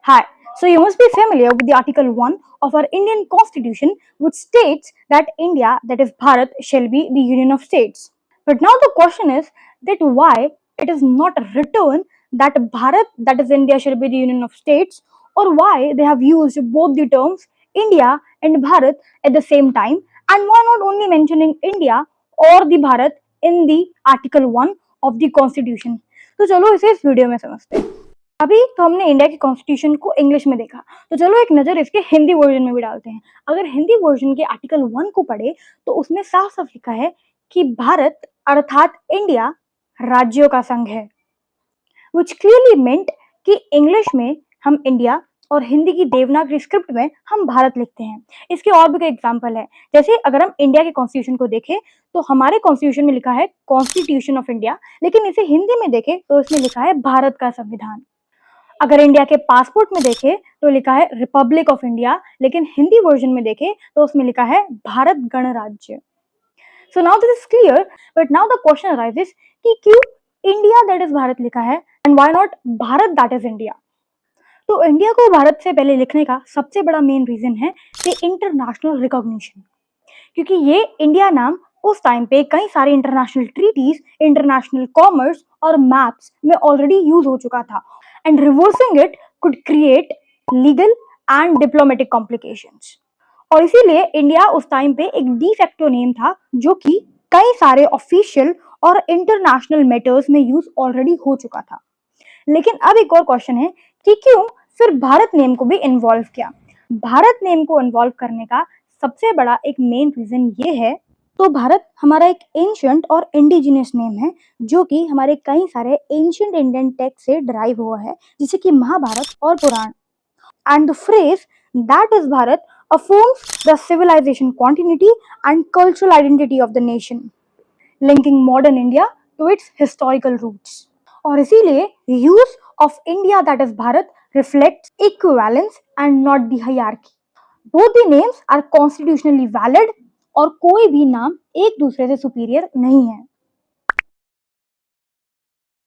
Hi. So you must be familiar with the Article 1 of our Indian Constitution, which states that India, that is Bharat, shall be the Union of States. But now the question is that why it is not written that Bharat, that is India, shall be the Union of States, or why they have used both the terms India and Bharat at the same time, and why not only mentioning India or the Bharat in the Article 1 of the Constitution. तो चलो इसे इस video में समझते हैं। अभी तो हमने इंडिया के कॉन्स्टिट्यूशन को इंग्लिश में देखा, तो चलो एक नजर इसके हिंदी वर्जन में भी डालते हैं। अगर हिंदी वर्जन के आर्टिकल 1 को पढ़े तो उसमें साफ साफ लिखा है कि भारत अर्थात इंडिया राज्यों का संघ है, विच क्लियरली मेंट कि इंग्लिश में हम इंडिया और हिंदी की देवनागरी स्क्रिप्ट में हम भारत लिखते हैं। इसके और भी कई एग्जांपल है, जैसे अगर हम इंडिया के कॉन्स्टिट्यूशन को देखें तो हमारे कॉन्स्टिट्यूशन में लिखा है कॉन्स्टिट्यूशन ऑफ इंडिया, लेकिन इसे हिंदी में देखें तो इसमें लिखा है भारत का संविधान। अगर इंडिया के पासपोर्ट में देखें तो लिखा है रिपब्लिक ऑफ इंडिया, लेकिन हिंदी वर्जन में देखें तो उसमें लिखा है भारत गणराज्य। So now this is clear, but now the question arises कि क्यों इंडिया दैट इज भारत लिखा है and why not Bharat that is India. तो इंडिया को भारत से पहले लिखने का सबसे बड़ा मेन रीजन है कि इंटरनेशनल रिकॉग्निशन, क्योंकि ये इंडिया नाम उस टाइम पे कई सारे इंटरनेशनल ट्रीटीज, इंटरनेशनल कॉमर्स और मैप्स में ऑलरेडी यूज हो चुका था, and reversing it could create legal and diplomatic complications. और इसीलिए इंडिया उस टाइम पे एक डी फैक्टो नेम था जो कि कई सारे ऑफिशियल और इंटरनेशनल मैटर्स में यूज ऑलरेडी हो चुका था। लेकिन अब एक और क्वेश्चन है कि क्यों फिर भारत नेम को भी इन्वॉल्व किया। भारत नेम को इन्वॉल्व करने का सबसे बड़ा एक मेन रीजन ये है, तो भारत हमारा एक एंशिएंट और इंडिजिनियस नेम है जो कि हमारे कई सारे एंशिएंट इंडियन टेक्स्ट से डराइव हुआ है, जैसे कि महाभारत और Purana. And the phrase that is Bharat affirms the civilization continuity and cultural identity of the nation, linking modern India to its historical roots. और इसीलिए use of India that is Bharat reflects equivalence and not the hierarchy. Both the names are constitutionally valid और कोई भी नाम एक दूसरे से superior नहीं है।